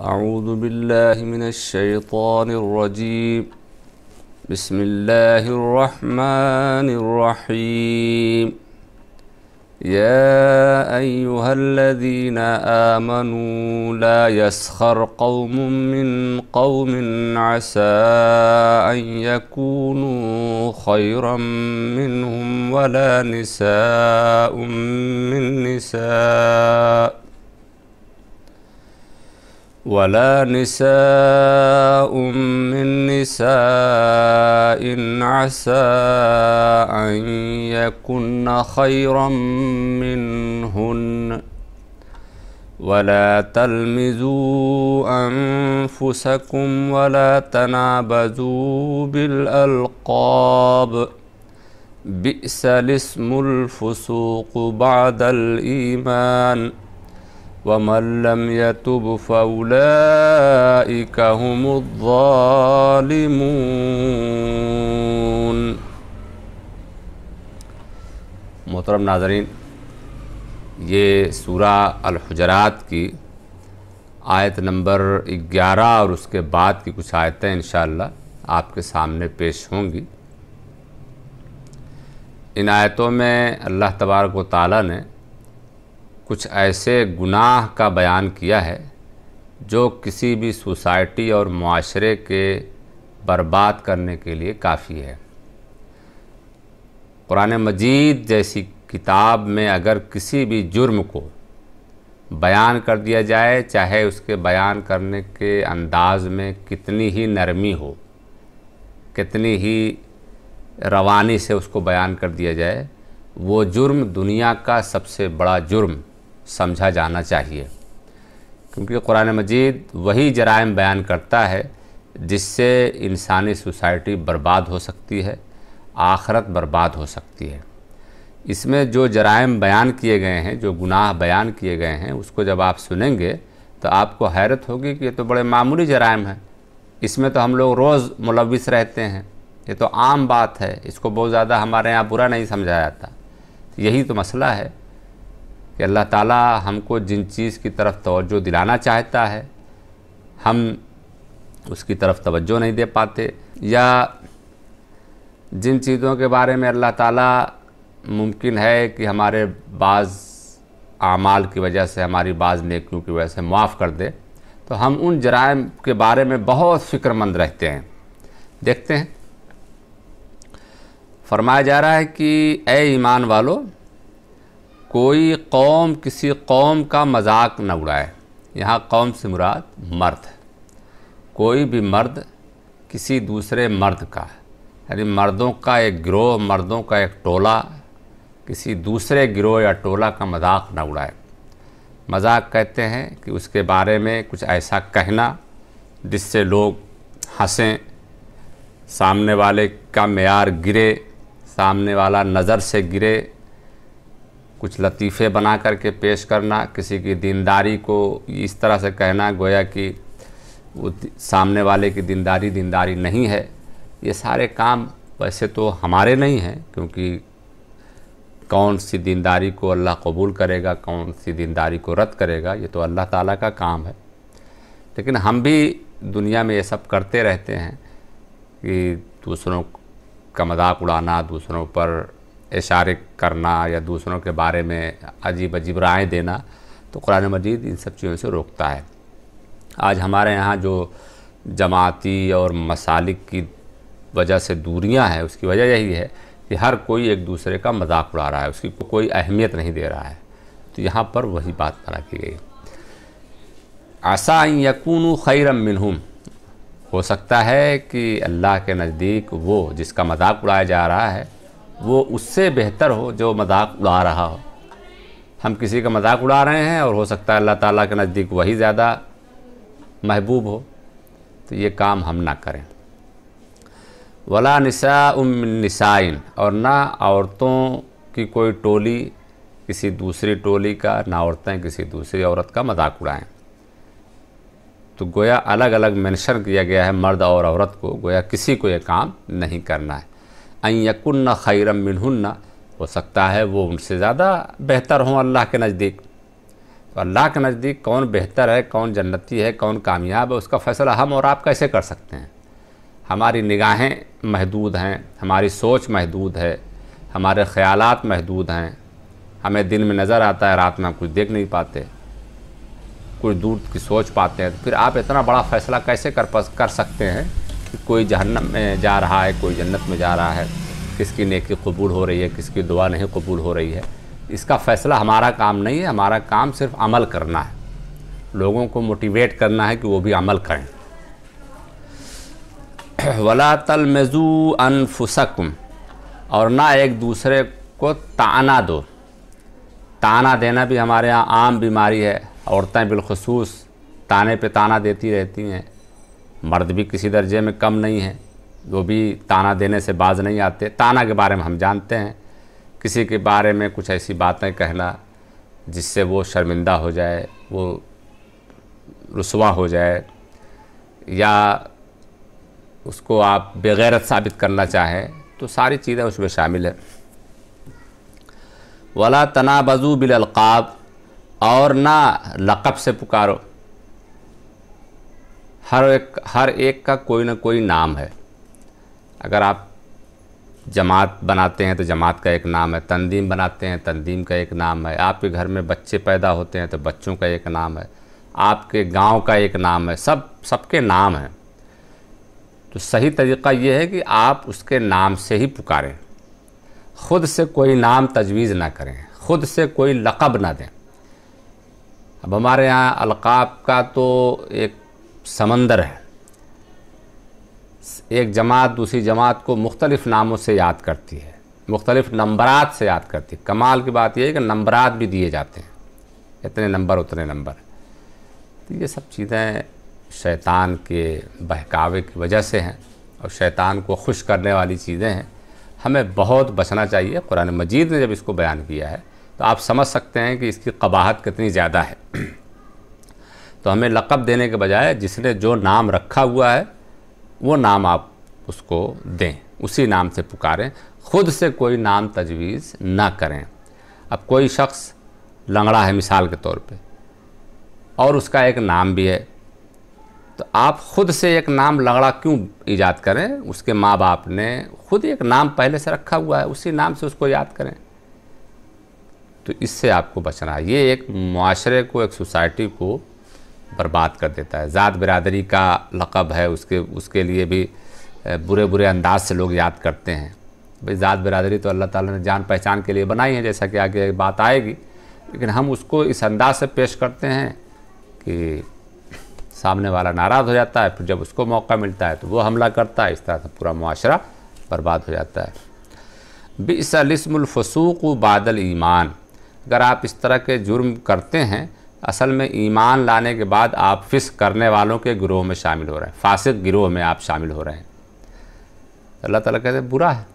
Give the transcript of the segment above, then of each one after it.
अऊज़ु बिल्लाहि मिनश्शैतानिर्रजीम। बिस्मिल्लाहिर्रहमानिर्रहीम। या अय्युहल्लज़ीना आमनू ला यस्खर कौमुम मिन कौमिन असा अन यकूनू खैरम मिनहुम वला निसाउम मिन निसाइन असा अन यकुन्न खैरम मिनहुन्न वला तल्मिज़ू अनफुसकुम वला तनाबज़ू बिल अलक़ाब बि'सल इस्मुल फुसूक़ बअदल ईमान वमन लम यतुब फउलाइका हुमुज़्ज़ालिमून। मोहतरम नाज़रीन, ये सूरा अल हुजरात की आयत नंबर 11 और उसके बाद की कुछ आयतें इंशाअल्लाह आपके सामने पेश होंगी। इन आयतों में अल्लाह तबारक व तआला ने कुछ ऐसे गुनाह का बयान किया है जो किसी भी सोसाइटी और मुआशरे के बर्बाद करने के लिए काफ़ी है। कुरान मजीद जैसी किताब में अगर किसी भी जुर्म को बयान कर दिया जाए, चाहे उसके बयान करने के अंदाज में कितनी ही नरमी हो, कितनी ही रवानी से उसको बयान कर दिया जाए, वो जुर्म दुनिया का सबसे बड़ा जुर्म समझा जाना चाहिए। क्योंकि कुरान मजीद वही जराइम बयान करता है जिससे इंसानी सोसाइटी बर्बाद हो सकती है, आखिरत बर्बाद हो सकती है। इसमें जो जराइम बयान किए गए हैं, जो गुनाह बयान किए गए हैं, उसको जब आप सुनेंगे तो आपको हैरत होगी कि ये तो बड़े मामूली जराइम हैं, इसमें तो हम लोग रोज़ मुलव्विस रहते हैं, ये तो आम बात है, इसको बहुत ज़्यादा हमारे यहाँ बुरा नहीं समझा जाता। यही तो मसला है कि अल्लाह ताला हमको जिन चीज़ की तरफ तवज्जो दिलाना चाहता है हम उसकी तरफ तवज्जो नहीं दे पाते, या जिन चीज़ों के बारे में अल्लाह ताला मुमकिन है कि हमारे बाज़ आमाल की वजह से, हमारी बाज़ नेकियों की वजह से माफ़ कर दे, तो हम उन जराइम के बारे में बहुत फ़िक्रमंद रहते हैं। देखते हैं, फरमाया जा रहा है कि ए ईमान वालो, कोई कौम किसी कौम का मजाक न उड़ाए। यहाँ कौम से मुराद मर्द, कोई भी मर्द किसी दूसरे मर्द का, यानी मर्दों का एक गिरोह, मर्दों का एक टोला किसी दूसरे गिरोह या टोला का मजाक न उड़ाए। मजाक कहते हैं कि उसके बारे में कुछ ऐसा कहना जिससे लोग हंसें, सामने वाले का मेयार गिरे, सामने वाला नज़र से गिरे, कुछ लतीफ़े बना करके पेश करना, किसी की दीनदारी को इस तरह से कहना गोया कि वो सामने वाले की दीनदारी नहीं है। ये सारे काम वैसे तो हमारे नहीं हैं, क्योंकि कौन सी दीनदारी को अल्लाह कबूल करेगा, कौन सी दीनदारी को रद्द करेगा, ये तो अल्लाह ताला का काम है। लेकिन हम भी दुनिया में ये सब करते रहते हैं कि दूसरों का मजाक उड़ाना, दूसरों पर इशारे करना या दूसरों के बारे में अजीब अजीब राय देना, तो कुरान मजीद इन सब चीज़ों से रोकता है। आज हमारे यहाँ जो जमाती और मसालिक की वजह से दूरियां हैं, उसकी वजह यही है कि हर कोई एक दूसरे का मजाक उड़ा रहा है, उसकी कोई अहमियत नहीं दे रहा है। तो यहाँ पर वही बात बना की गई, आसा अन यकूनु खैरम मिनहुम, हो सकता है कि अल्लाह के नज़दीक वो जिसका मजाक उड़ाया जा रहा है वो उससे बेहतर हो जो मजाक उड़ा रहा हो। हम किसी का मजाक उड़ा रहे हैं और हो सकता है अल्लाह ताला के नज़दीक वही ज़्यादा महबूब हो, तो ये काम हम ना करें। वला निसाउम मिन निसाइन, और ना औरतों की कोई टोली किसी दूसरी टोली का, ना औरतें किसी दूसरी औरत का मजाक उड़ाएं। तो गोया अलग अलग मेंशन किया गया है मर्द और औरत को, गोया किसी को ये काम नहीं करना है। अन यकुन्न खैरम मिनहुन्ना, हो सकता है वो उनसे ज़्यादा बेहतर हों अल्लाह के नज़दीक। तो अल्लाह के नज़दीक कौन बेहतर है, कौन जन्नती है, कौन कामयाब है, उसका फ़ैसला हम और आप कैसे कर सकते हैं। हमारी निगाहें महदूद हैं, हमारी सोच महदूद है, हमारे ख़यालात महदूद हैं। हमें दिन में नज़र आता है, रात में हम कुछ देख नहीं पाते, कुछ दूर की सोच पाते हैं। तो फिर आप इतना बड़ा फ़ैसला कैसे कर सकते हैं कि कोई जहन्नम में जा रहा है, कोई जन्नत में जा रहा है, किसकी नेकी कबूल हो रही है, किसकी दुआ नहीं कबूल हो रही है। इसका फ़ैसला हमारा काम नहीं है। हमारा काम सिर्फ अमल करना है, लोगों को मोटिवेट करना है कि वो भी अमल करें। वला तलमज़ू अनफुसकुम, और ना एक दूसरे को ताना दो। ताना देना भी हमारे यहाँ आम बीमारी है। औरतें बिलखुसूस ताने पे ताना देती रहती हैं, मर्द भी किसी दर्जे में कम नहीं है, वो भी ताना देने से बाज नहीं आते। ताना के बारे में हम जानते हैं, किसी के बारे में कुछ ऐसी बातें कहना जिससे वो शर्मिंदा हो जाए, वो रुसवा हो जाए, या उसको आप बेगैरत साबित करना चाहें, तो सारी चीज़ें उसमें शामिल है। वला तनाबज़ू बिल अलक़ाब, और ना लक़ब से पुकारो। हर एक का कोई ना कोई नाम है। अगर आप जमात बनाते हैं तो जमात का एक नाम है, तंजीम बनाते हैं तंजीम का एक नाम है, आपके घर में बच्चे पैदा होते हैं तो बच्चों का एक नाम है, आपके गांव का एक नाम है, सबके नाम हैं। तो सही तरीक़ा ये है कि आप उसके नाम से ही पुकारें, ख़ुद से कोई नाम तजवीज़ ना करें, ख़ुद से कोई लक़ब ना दें। अब हमारे यहाँ अलक़ाब का तो एक समंदर है। एक जमात दूसरी जमात को मुख्तलिफ़ नामों से याद करती है, मुख्तलिफ़ नंबरात से याद करती है। कमाल की बात यह है कि नंबरात भी दिए जाते हैं, इतने नंबर उतने नंबर। तो ये सब चीज़ें शैतान के बहकावे की वजह से हैं और शैतान को खुश करने वाली चीज़ें हैं। हमें बहुत बचना चाहिए। कुरान मजीद ने जब इसको बयान किया है तो आप समझ सकते हैं कि इसकी क़बाहत कितनी ज़्यादा है। तो हमें लक़ब देने के बजाय जिसने जो नाम रखा हुआ है वो नाम आप उसको दें, उसी नाम से पुकारें, ख़ुद से कोई नाम तजवीज़ ना करें। अब कोई शख्स लंगड़ा है मिसाल के तौर पे और उसका एक नाम भी है, तो आप ख़ुद से एक नाम लंगड़ा क्यों ईजाद करें। उसके माँ बाप ने ख़ुद एक नाम पहले से रखा हुआ है, उसी नाम से उसको याद करें। तो इससे आपको बचना है। ये एक मुआशरे को, एक सोसाइटी को बर्बाद कर देता है। ज़ात बिरादरी का लक़ब है, उसके लिए भी बुरे बुरे अंदाज से लोग याद करते हैं। भाई ज़ात बिरादरी तो अल्लाह ताला ने जान पहचान के लिए बनाई है, जैसा कि आगे बात आएगी, लेकिन हम उसको इस अंदाज से पेश करते हैं कि सामने वाला नाराज़ हो जाता है, फिर जब उसको मौका मिलता है तो वो हमला करता है। इस तरह से पूरा मुआशरा बर्बाद हो जाता है। बि'सल इस्मुल फसूक़ बादल ईमान, अगर आप इस तरह के जुर्म करते हैं, असल में ईमान लाने के बाद आप फ़िस्क़ करने वालों के गिरोह में शामिल हो रहे हैं, फासिक गिरोह में आप शामिल हो रहे हैं। अल्लाह ताला कहते हैं बुरा है,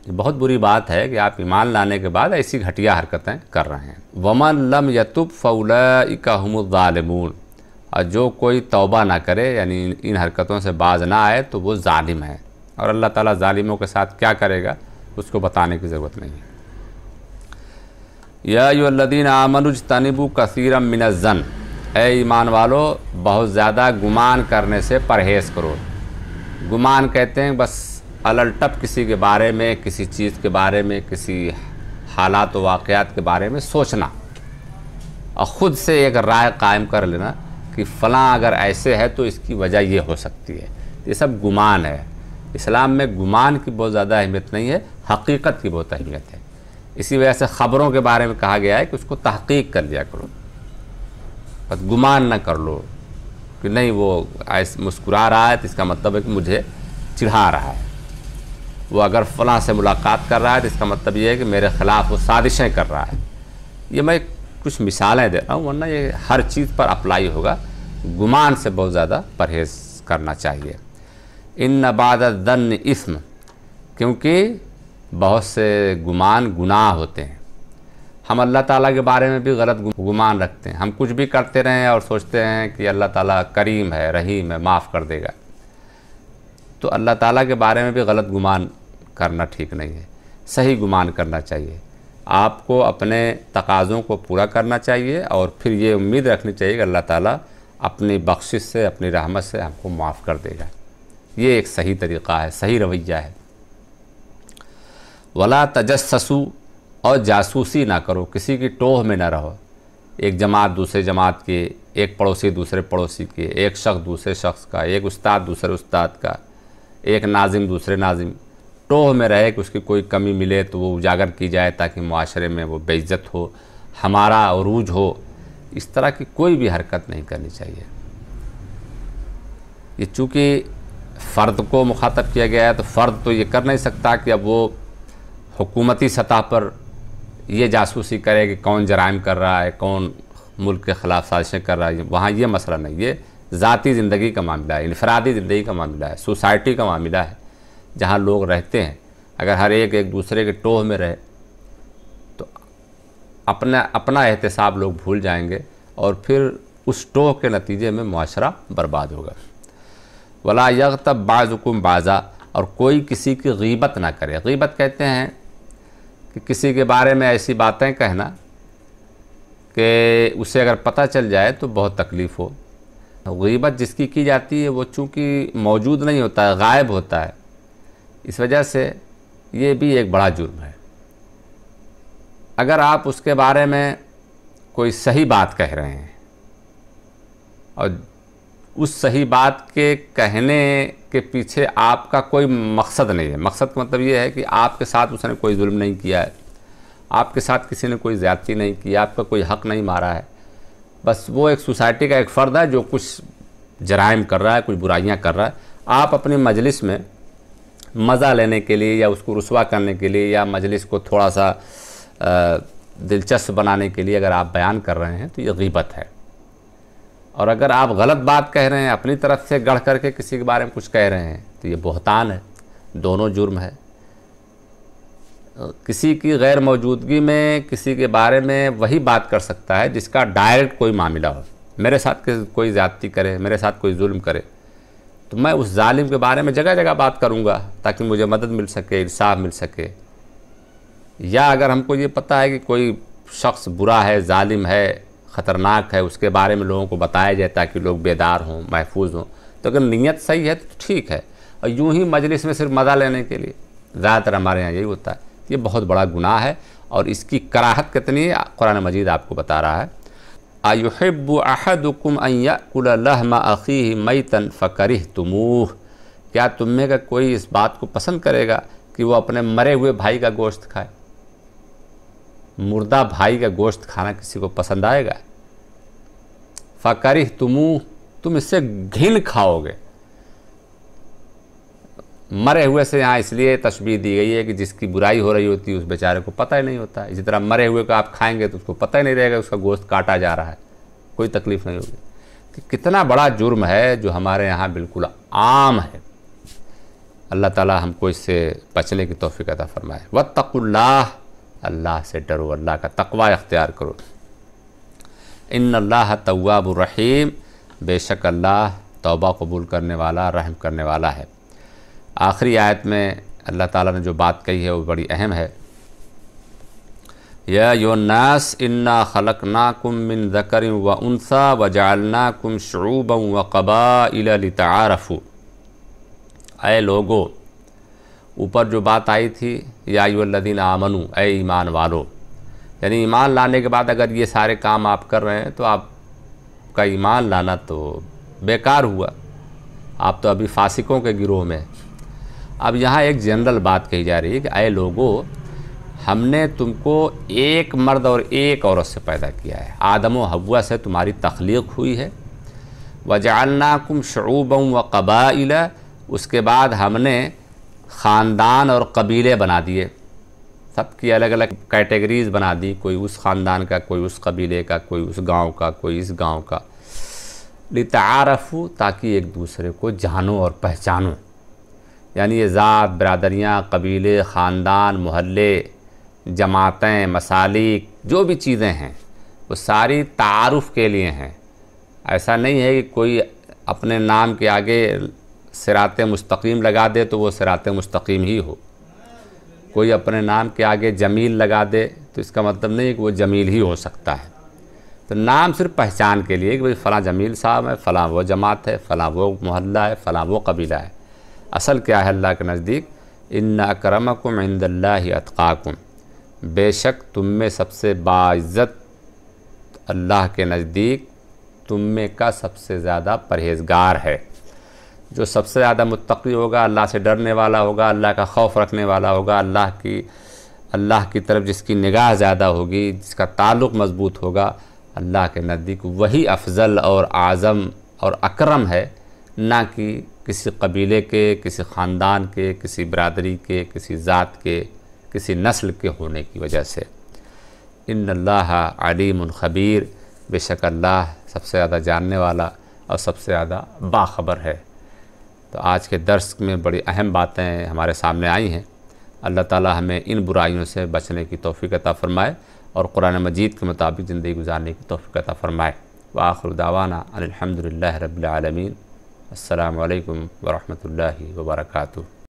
ये बहुत बुरी बात है कि आप ईमान लाने के बाद ऐसी घटिया हरकतें कर रहे हैं। वमन लम यतुब फउलाइका हुमुज़ ज़ालिमून, और जो कोई तौबा ना करे, यानी इन हरकतों से बाज ना आए, तो वो ज़ालिम है। और अल्लाह ताला ज़ालिमों के साथ क्या करेगा उसको बताने की ज़रूरत नहीं है। या अय्युहल्लज़ीना आमनू इज्तनिबू कसीरम मिनज़्ज़न, ऐ ईमान वालो बहुत ज़्यादा गुमान करने से परहेज़ करो। गुमान कहते हैं बस अलटप किसी के बारे में, किसी चीज़ के बारे में, किसी हालात व वाक़यात के बारे में सोचना और ख़ुद से एक राय कायम कर लेना कि फ़लाँ अगर ऐसे है तो इसकी वजह ये हो सकती है। ये सब गुमान है। इस्लाम में गुमान की बहुत ज़्यादा अहमियत नहीं है, हकीकत की बहुत अहमियत है। इसी वजह से ख़बरों के बारे में कहा गया है कि उसको तहक़ीक़ कर लिया करो, बस गुमान न कर लो कि नहीं वो ऐसे मुस्कुरा रहा है तो इसका मतलब है कि मुझे चिढ़ा रहा है। वो अगर फ़लाँ से मुलाकात कर रहा है तो इसका मतलब ये है कि मेरे ख़िलाफ़ वो साजिशें कर रहा है। ये मैं कुछ मिसालें दे रहा हूँ, वरना ये हर चीज़ पर अप्लाई होगा। गुमान से बहुत ज़्यादा परहेज़ करना चाहिए। इन्न बादअ-ज़न्न इस्म, क्योंकि बहुत से गुमान गुनाह होते हैं। हम अल्लाह ताला के बारे में भी गलत गुमान रखते हैं। हम कुछ भी करते रहें और सोचते हैं कि अल्लाह ताला करीम है, रहीम है, माफ़ कर देगा। तो अल्लाह ताला के बारे में भी गलत गुमान करना ठीक नहीं है, सही गुमान करना चाहिए। आपको अपने तकाज़ों को पूरा करना चाहिए और फिर ये उम्मीद रखनी चाहिए कि अल्लाह ताला अपनी बख्शिश से, अपनी रहमत से हमको माफ़ कर देगा। ये एक सही तरीक़ा है, सही रवैया है। वला तजस्ससु, और जासूसी ना करो, किसी की टोह में ना रहो। एक जमात दूसरे जमात के, एक पड़ोसी दूसरे पड़ोसी के, एक शख्स दूसरे शख्स का, एक उस्ताद दूसरे उस्ताद का, एक नाजिम दूसरे नाजिम, टोह में रहे कि उसकी कोई कमी मिले तो वो उजागर की जाए ताकि मुआशरे में वो बेइज्जत हो, हमारा उरूज हो। इस तरह की कोई भी हरकत नहीं करनी चाहिए। ये चूँकि फ़र्द को मुखातब किया गया है तो फ़र्द तो ये कर नहीं सकता कि अब वो हुकूमती सतह पर ये जासूसी करे कि कौन जराइम कर रहा है, कौन मुल्क के ख़िलाफ़ साजिशें कर रहा है। वहाँ ये मसला नहीं, ये ज़ाती ज़िंदगी का मामला है, इनफरादी ज़िंदगी का मामला है, सोसाइटी का मामला है जहाँ लोग रहते हैं। अगर हर एक दूसरे के टोह में रहे तो अपना एहतिसाब लोग भूल जाएंगे और फिर उस टोह के नतीजे में मुआशरा बर्बाद होगा। वला यग़्तब बाज़ुकुम बाज़ा, और कोई किसी की गीबत ना करे। गीबत कहते हैं कि किसी के बारे में ऐसी बातें कहना कि उसे अगर पता चल जाए तो बहुत तकलीफ़ हो। गीबत जिसकी की जाती है वो चूँकि मौजूद नहीं होता है, गायब होता है, इस वजह से ये भी एक बड़ा जुर्म है। अगर आप उसके बारे में कोई सही बात कह रहे हैं और उस सही बात के कहने के पीछे आपका कोई मकसद नहीं है, मकसद का मतलब ये है कि आपके साथ उसने कोई जुल्म नहीं किया है, आपके साथ किसी ने कोई ज़्यादती नहीं की, आपका कोई हक़ नहीं मारा है, बस वो एक सोसाइटी का एक फ़र्द है जो कुछ जराइम कर रहा है, कुछ बुराइयां कर रहा है। आप अपनी मजलिस में मज़ा लेने के लिए या उसको रुसवा करने के लिए या मजलिस को थोड़ा सा दिलचस्प बनाने के लिए अगर आप बयान कर रहे हैं तो ये गीबत है। और अगर आप गलत बात कह रहे हैं, अपनी तरफ से गढ़ करके किसी के बारे में कुछ कह रहे हैं तो ये बहतान है। दोनों जुर्म है। किसी की गैर मौजूदगी में किसी के बारे में वही बात कर सकता है जिसका डायरेक्ट कोई मामला हो। मेरे साथ कोई ज़्यादती करे, मेरे साथ कोई जुल्म करे तो मैं उस जालिम के बारे में जगह जगह बात करूँगा ताकि मुझे मदद मिल सके, इंसाफ मिल सके। या अगर हमको ये पता है कि कोई शख्स बुरा है, जालिम है, ख़तरनाक है, उसके बारे में लोगों को बताया जाए ताकि लोग बेदार हों, महफूज हों, तो अगर नीयत सही है तो ठीक है। और यूं ही मजलिस में सिर्फ मज़ा लेने के लिए, ज़्यादातर हमारे यहाँ यही होता है, ये बहुत बड़ा गुनाह है। और इसकी कराहत कितनी है कुरान मजीद आपको बता रहा है। अयुहिब्बु अहदुकुम अन याकुल लहमा अखीहि मैतन फकरिहतुमूह, क्या तुम में का कोई इस बात को पसंद करेगा कि वो अपने मरे हुए भाई का गोश्त खाए? मुर्दा भाई का गोश्त खाना किसी को पसंद आएगा? फकरिहतुमूह, तुम इससे घिन खाओगे। मरे हुए से यहाँ इसलिए तशबीह दी गई है कि जिसकी बुराई हो रही होती है उस बेचारे को पता ही नहीं होता। इसी तरह मरे हुए को आप खाएंगे तो उसको पता ही नहीं रहेगा उसका गोश्त काटा जा रहा है, कोई तकलीफ़ नहीं होगी। कि कितना बड़ा जुर्म है जो हमारे यहाँ बिल्कुल आम है। अल्लाह ताला हमको इससे बचने की तौफीक अता फरमाए। वत्तकुल्लाह, अल्लाह से डरो, अल्लाह का तकवा इख्तियार करो। इन्नल्लाह तव्वाबुर रहीम, बेशक अल्लाह तौबा कबूल करने वाला, रहम करने वाला है। आखिरी आयत में अल्लाह ताला ने जो बात कही है वो बड़ी अहम है। या अय्युहन्नास इन्ना खलकनाकुम मिन ज़करिन व उन्सा व जअलनाकुम शुऊबन व क़बाइला लितआरफ़ू। ऐ लोगो, ऊपर जो बात आई थी या अय्युहल्लज़ीना आमनू, ऐ ईमान वालो, यानी ईमान लाने के बाद अगर ये सारे काम आप कर रहे हैं तो आपका ईमान लाना तो बेकार हुआ, आप तो अभी फासिकों के गिरोह में। अब यहाँ एक जनरल बात कही जा रही है कि ऐ लोगो, हमने तुमको एक मर्द और एक औरत से पैदा किया है, आदम व हव्वा से तुम्हारी तख्लीक हुई है। वजअलनाकुम शुऊबन व क़बाइला, उसके बाद हमने ख़ानदान और कबीले बना दिए, सबकी अलग अलग कैटेगरीज़ बना दी, कोई उस ख़ानदान का, कोई उस कबीले का, कोई उस गांव का, कोई इस गांव का। लितआरफ़ू, ताकि एक दूसरे को जानो और पहचानो। यानी ये ज़ात, बरादरियाँ, कबीले, ख़ानदान, मोहल्ले, जमातें, मसालिक, जो भी चीज़ें हैं वो सारी तारुफ़ के लिए हैं। ऐसा नहीं है कि कोई अपने नाम के आगे सिराते मुस्तकीम लगा दे तो वो सिराते मुस्तकीम ही हो, कोई अपने नाम के आगे जमील लगा दे तो इसका मतलब नहीं है कि वो जमील ही हो सकता है। तो नाम सिर्फ पहचान के लिए कि भाई फ़लाँ जमील साहब है, फ़लाँ वो जमात है, फ़लाँ वो मोहल्ला है, फ़लाँ वो कबीला है। असल क्या है अल्लाह के नज़दीक, इन्ना अकरमकुम इंदल्लाहि अत्काकुम, बेशक तुम में सबसे बाइज़्ज़त अल्लाह के नज़दीक तुम में का सबसे ज़्यादा परहेज़गार है। जो सबसे ज़्यादा मुत्तक़ी होगा, अल्लाह से डरने वाला होगा, अल्लाह का खौफ रखने वाला होगा, अल्लाह की तरफ जिसकी निगाह ज़्यादा होगी, जिसका ताल्लुक़ मज़बूत होगा, अल्लाह के नज़दीक वही अफजल और आज़म और अकरम है, ना कि किसी कबीले के, किसी ख़ानदान के, किसी बरादरी के, किसी ज़ात के, किसी नस्ल के होने की वजह से। इन्नल्लाह अलीमुन ख़बीर, बेशक अल्लाह सबसे ज़्यादा जानने वाला और सबसे ज़्यादा बाखबर है। तो आज के दर्स में बड़ी अहम बातें हमारे सामने आई हैं। अल्लाह ताला हमें इन बुराइयों से बचने की तौफ़ीक़ अता फ़रमाए और कुरान मजीद के मुताबिक ज़िंदगी गुजारने की तौफ़ीक़ अता फ़रमाए। व आखिर दावाना अनिल हम्दुलिल्लाहि रब्बिल आलमीन। अस्सलामु अलैकुम व रहमतुल्लाहि व बरकातुहू।